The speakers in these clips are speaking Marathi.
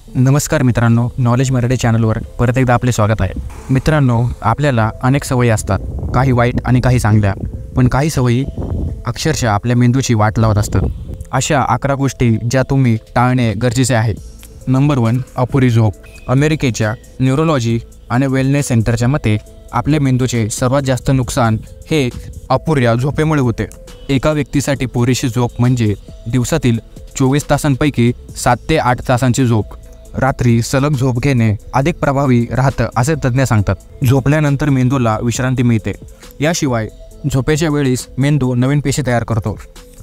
नमस्कार मित्रांनो, नॉलेज मराठी चॅनलवर परत एकदा आपले स्वागत आहे. मित्रांनो, आपल्याला अनेक सवयी असतात, काही वाईट आणि काही चांगल्या. पण काही सवयी अक्षरशः आपल्या मेंदूची वाट लावत असतात. अशा 11 गोष्टी ज्या तुम्ही टाळणे गरजेचे आहे. नंबर 1, अपुरी झोप. अमेरिकेच्या न्यूरोलॉजी आणि वेलनेस सेंटरच्या मते आपल्या मेंदूचे सर्वात जास्त नुकसान हे अपुऱ्या झोपेमुळे होते. एका व्यक्तीसाठी पुरेशी झोप म्हणजे दिवसातील 24 तासांपैकी 7 ते 8 तासांची झोप. रात्री सलग झोप घेणे अधिक प्रभावी राहतं असे तज्ज्ञ सांगतात. झोपल्यानंतर मेंदूला विश्रांती मिळते. याशिवाय झोपेच्या वेळीस मेंदू नवीन पेशी तयार करतो.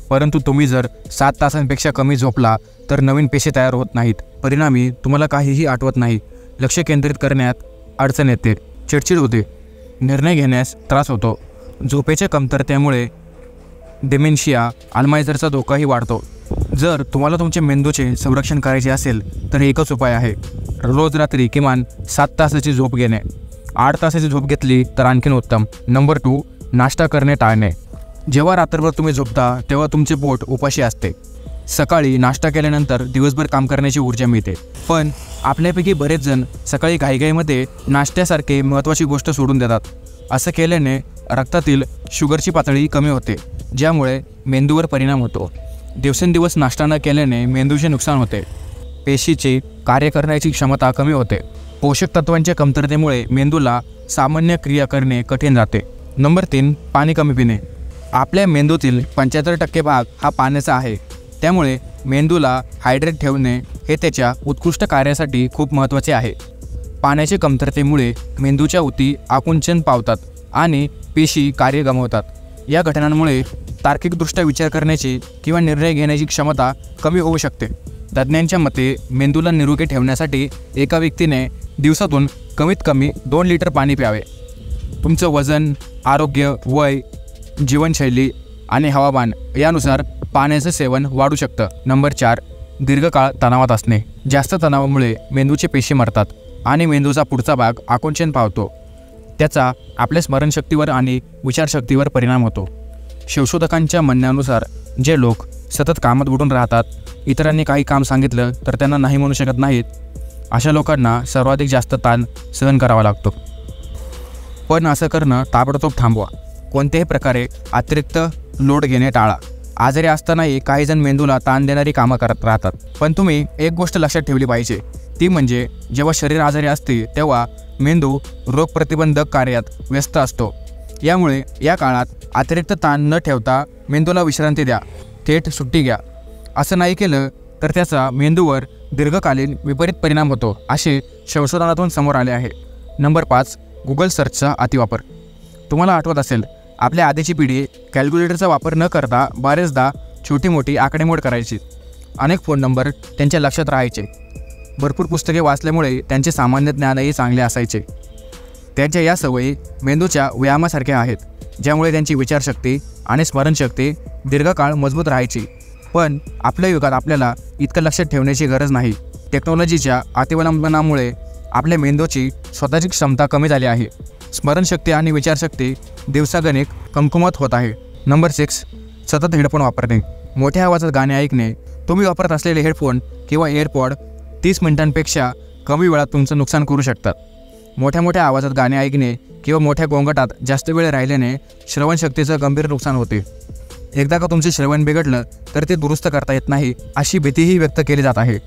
परंतु तुम्ही जर 7 तासांपेक्षा कमी झोपला तर नवीन पेशी तयार होत नाहीत. परिणामी तुम्हाला काहीही आठवत नाही, लक्ष केंद्रित करण्यात अडचण येते, चिडचिड होते, निर्णय घेण्यास त्रास होतो. झोपेच्या कमतरतेमुळे डिमेन्शिया, अल्झायमरचा धोकाही वाढतो. जर तुम्हाला तुमच्या मेंदूचे संरक्षण करायचे असेल तर एकच उपाय आहे, रोज रात्री किमान 7 तासाची झोप घेणे. 8 तासाची झोप घेतली तर आणखीन उत्तम. नंबर 2, नाश्ता करणे टाळणे. जेव्हा रात्रभर तुम्ही झोपता तेव्हा तुमचे पोट उपाशी असते. सकाळी नाश्ता केल्यानंतर दिवसभर काम करण्याची ऊर्जा मिळते. पण आपल्यापैकी बरेच जण सकाळी घाईघाईमध्ये नाश्त्यासारखे महत्त्वाची गोष्ट सोडून देतात. असं केल्याने रक्तातील शुगरची पातळी कमी होते, ज्यामुळे मेंदूवर परिणाम होतो. दिवसेंदिवस नाश्ता न केल्याने मेंदूचे नुकसान होते. पेशीची कार्य करण्याची क्षमता कमी होते. पोषक तत्वांच्या कमतरतेमुळे मेंदूला सामान्य क्रिया करणे कठीण जाते. नंबर 3, पाणी कमी पिणे. आपल्या मेंदूतील 75% भाग हा पाण्याचा आहे. त्यामुळे मेंदूला हायड्रेट ठेवणे हे त्याच्या उत्कृष्ट कार्यासाठी खूप महत्त्वाचे आहे. पाण्याच्या कमतरतेमुळे मेंदूच्या ऊती आकुंचन पावतात आणि पेशी कार्य गमावतात. या घटनांमुळे तार्किकदृष्ट्या विचार करण्याची किंवा निर्णय घेण्याची क्षमता कमी होऊ शकते. तज्ज्ञांच्या मते मेंदूला निरोगी ठेवण्यासाठी एका व्यक्तीने दिवसातून कमीत कमी 2 लिटर पाणी प्यावे. तुमचं वजन, आरोग्य, वय, जीवनशैली आणि हवामान यानुसार पाण्याचं सेवन वाढू शकतं. नंबर 4, दीर्घकाळ तणावात असणे. जास्त तणावामुळे मेंदूचे पेशी मरतात आणि मेंदूचा पुढचा भाग आकुंचन पावतो. त्याचा आपल्या स्मरणशक्तीवर आणि विचारशक्तीवर परिणाम होतो. संशोधकांच्या म्हणण्यानुसार जे लोक सतत कामात बुडून राहतात, इतरांनी काही काम सांगितलं तर त्यांना नाही म्हणू शकत नाहीत, अशा लोकांना सर्वाधिक जास्त ताण सहन करावा लागतो. पण असं करणं ताबडतोब थांबवा. कोणत्याही प्रकारे अतिरिक्त लोड घेणे टाळा. आजारी असतानाही काही जण मेंदूला ताण देणारी कामं करत राहतात. पण तुम्ही एक गोष्ट लक्षात ठेवली पाहिजे, ती म्हणजे जेव्हा शरीर आजारी असते तेव्हा मेंदू रोगप्रतिबंधक कार्यात व्यस्त असतो. यामुळे या काळात अतिरिक्त ताण न ठेवता मेंदूला विश्रांती द्या, थेट सुट्टी घ्या. असं नाही केलं तर त्याचा मेंदूवर दीर्घकालीन विपरीत परिणाम होतो, असे संशोधनातून समोर आले आहे. नंबर 5, गुगल सर्चचा अतिवापर. तुम्हाला आठवत असेल, आपल्या आधीची पिढी कॅल्क्युलेटरचा वापर न करता बरेचदा छोटी मोठी आकडेमोड करायची. अनेक फोन नंबर त्यांच्या लक्षात राहायचे. भरपूर पुस्तके वाचल्यामुळे त्यांचे सामान्य ज्ञानही चांगले असायचे. त्यांच्या या सवयी मेंदूच्या व्यायामासारख्या आहेत, ज्यामुळे त्यांची विचारशक्ती आणि स्मरणशक्ती दीर्घकाळ मजबूत राहायची. पण आपल्या युगात आपल्याला इतकं लक्षात ठेवण्याची गरज नाही. टेक्नॉलॉजीच्या अतिवलंबनामुळे आपल्या मेंदूची स्वतःची क्षमता कमी झाली आहे. स्मरणशक्ती आणि विचारशक्ती दिवसागणिक कमकुवत होत आहे. नंबर 6, सतत हेडफोन वापरणे. मोठ्या आवाजात गाणे ऐकणे. तुम्ही वापरत असलेले हेडफोन किंवा एअरपॉड 30 मिनिटांपेक्षा कमी वेळात तुमचं नुकसान करू शकतात. मोठ्या आवाजात गाणे ऐकणे किंवा मोठ्या गोंगाटात जास्त वेळ राहिल्याने श्रवणशक्तीचं गंभीर नुकसान होते. एकदा का तुमचे श्रवण बिघडलं तर ते दुरुस्त करता येत नाही, अशी भीतीही व्यक्त केली जात आहे.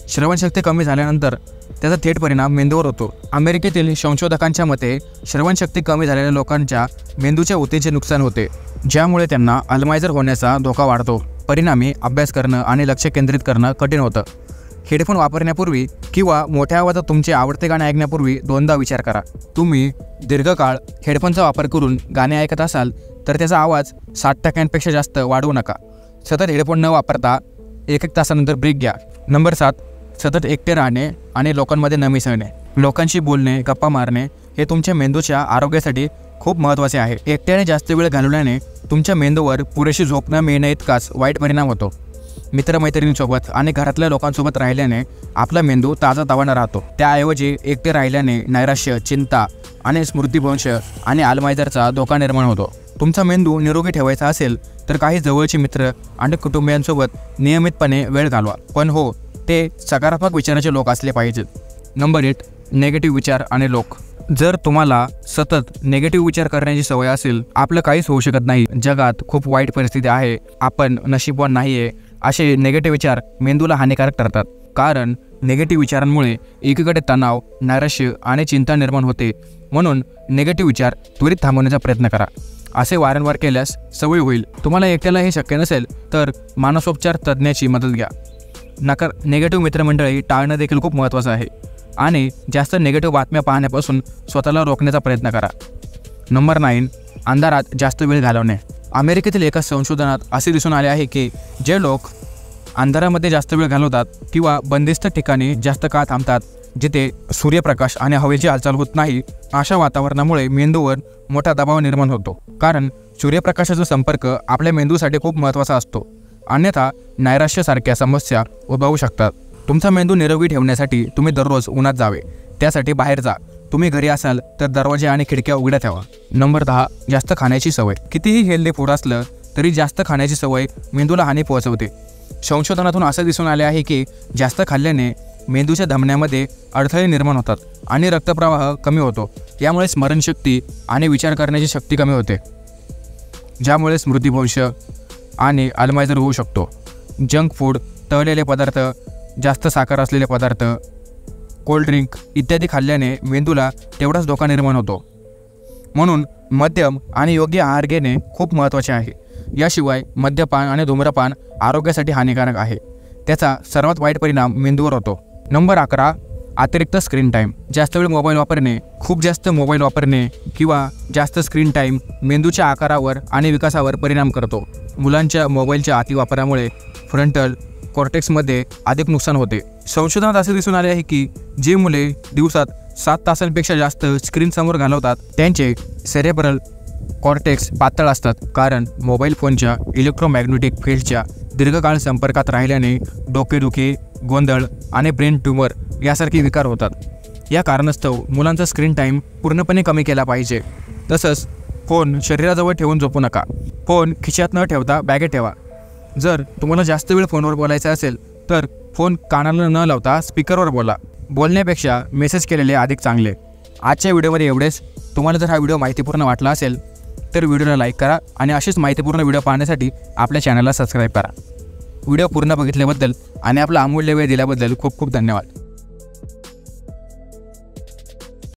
श्रवणशक्ती कमी झाल्यानंतर त्याचा थेट परिणाम मेंदूवर होतो. अमेरिकेतील संशोधकांच्या मते श्रवणशक्ती कमी झालेल्या लोकांच्या मेंदूच्या ऊतीचे नुकसान होते, ज्यामुळे त्यांना अल्झायमर होण्याचा धोका वाढतो. परिणामी अभ्यास करणं आणि लक्ष केंद्रित करणं कठीण होतं. हेडफोन वापरण्यापूर्वी किंवा मोठ्या आवाजात तुमचे आवडते गाणे ऐकण्यापूर्वी 2दा विचार करा. तुम्ही दीर्घकाळ हेडफोनचा वापर करून गाणे ऐकत असाल तर त्याचा आवाज 60% जास्त वाढवू नका. सतत हेडफोन न वापरता 1 तासानंतर ब्रेक घ्या. नंबर 7, सतत एकटे राहणे आणि लोकांमध्ये न मिसळणे. लोकांशी बोलणे, गप्पा मारणे हे तुमच्या मेंदूच्या आरोग्यासाठी खूप महत्त्वाचे आहे. एकट्याने जास्त वेळ घालवल्याने तुमच्या मेंदूवर पुरेशी झोप न मिळणे इतकाच वाईट परिणाम होतो. मित्रमैत्रिणींसोबत आणि घरातल्या लोकांसोबत राहिल्याने आपला मेंदू ताजातवाना राहतो. त्याऐवजी एकटे राहिल्याने नैराश्य, चिंता आणि स्मृतिभ्रंश आणि अल्झायमरचा धोका निर्माण होतो. तुमचा मेंदू निरोगी ठेवायचा असेल तर काही जवळचे मित्र आणि कुटुंबियांसोबत नियमितपणे वेळ घालवा. पण हो, ते सकारात्मक विचाराचे लोक असले पाहिजेत. नंबर 8, नेगेटिव्ह विचार आणि लोक. जर तुम्हाला सतत नेगेटिव्ह विचार करण्याची सवय असेल, आपलं काहीच होऊ शकत नाही, जगात खूप वाईट परिस्थिती आहे, आपण नशीबवान नाही आहे, असे नेगेटिव्ह विचार मेंदूला हानिकारक ठरतात. कारण नेगेटिव्ह विचारांमुळे एकीकडे तणाव, नैराश्य आणि चिंता निर्माण होते. म्हणून नेगेटिव्ह विचार त्वरित थांबवण्याचा प्रयत्न करा. असे वारंवार केल्यास सवय होईल. तुम्हाला एकट्याला हे शक्य नसेल तर मानसोपचार तज्ज्ञाची मदत घ्या. नेगेटिव्ह मित्रमंडळी टाळणं देखील खूप महत्त्वाचं आहे आणि जास्त नेगेटिव्ह बातम्या पाहण्यापासून स्वतःला रोखण्याचा प्रयत्न करा. नंबर 9, अंधारात जास्त वेळ घालवणे. अमेरिकेतील एका संशोधनात असे दिसून आले आहे की जे लोक अंधारामध्ये जास्त वेळ घालवतात किंवा बंदिस्त ठिकाणी जास्त काळ थांबतात, जिथे सूर्यप्रकाश आणि हवेची हालचाल होत नाही, अशा वातावरणामुळे मेंदूवर मोठा दबाव निर्माण होतो. कारण सूर्यप्रकाशाचा संपर्क आपल्या मेंदूसाठी खूप महत्त्वाचा असतो. अन्यथा नैराश्यासारख्या समस्या उद्भवू शकतात. तुमचा मेंदू निरोगी ठेवण्यासाठी तुम्ही दररोज उन्हात जावे. त्यासाठी बाहेर जा. तुम्ही घरी असाल तर दरवाजे आणि खिडक्या उघड्या ठेवा. नंबर 10, जास्त खाण्याची सवय. कितीही हेल्दी फूड असलं तरी जास्त खाण्याची सवय मेंदूला हानी पोहोचवते. संशोधनातून असं दिसून आले आहे की जास्त खाल्ल्याने मेंदूच्या धमन्यामध्ये अडथळे निर्माण होतात आणि रक्तप्रवाह कमी होतो. यामुळे स्मरणशक्ती आणि विचार करण्याची शक्ती कमी होते, ज्यामुळे स्मृतिभ्रंश आणि अल्झायमर होऊ शकतो. जंक फूड, तळलेले पदार्थ, जास्त साखर असलेले पदार्थ, कोल्ड ड्रिंक इत्यादी खाल्ल्याने मेंदूला तेवढाच धोका निर्माण होतो. म्हणून मध्यम आणि योग्य आहार घेणे खूप महत्त्वाचे आहे. याशिवाय मद्यपान आणि धूम्रपान आरोग्यासाठी हानिकारक आहे. त्याचा सर्वात वाईट परिणाम मेंदूवर होतो. नंबर 11, अतिरिक्त स्क्रीन टाईम. जास्त वेळ मोबाईल वापरणे, खूप जास्त मोबाईल वापरणे किंवा जास्त स्क्रीन टाईम मेंदूच्या आकारावर आणि विकासावर परिणाम करतो. मुलांच्या मोबाईलच्या अतिवापरामुळे फ्रंटल कॉर्टेक्समध्ये अधिक नुकसान होते. संशोधनात असे दिसून आले आहे की जी मुले दिवसात 7 तासांपेक्षा जास्त स्क्रीनसमोर घालवतात त्यांचे सेरेब्रल कॉर्टेक्स पातळ असतात. कारण मोबाईल फोनच्या इलेक्ट्रोमॅग्नेटिक फील्डच्या दीर्घकाळ संपर्कात राहिल्याने डोकेदुखी, गोंधळ आणि ब्रेन ट्यूमर यासारखे विकार होतात. या कारणास्तव मुलांचा स्क्रीन टाईम पूर्णपणे कमी केला पाहिजे. तसंच फोन शरीराजवळ ठेवून झोपू नका. फोन खिशात न ठेवता बॅगेत ठेवा. जर तुम्हाला जास्त वेळ फोनवर बोलायचं असेल तर फोन कानाला न लावता स्पीकरवर बोला. बोलण्यापेक्षा मेसेज केलेले अधिक चांगले. आजच्या व्हिडिओमध्ये एवढेच. तुम्हाला जर हा व्हिडिओ माहितीपूर्ण वाटला असेल तर व्हिडिओला लाईक करा आणि असेच माहितीपूर्ण व्हिडिओ पाहण्यासाठी आपल्या चॅनलला सबस्क्राईब करा. व्हिडिओ पूर्ण बघितल्याबद्दल आणि आपला अमूल्य वेळ दिल्याबद्दल खूप खूप धन्यवाद.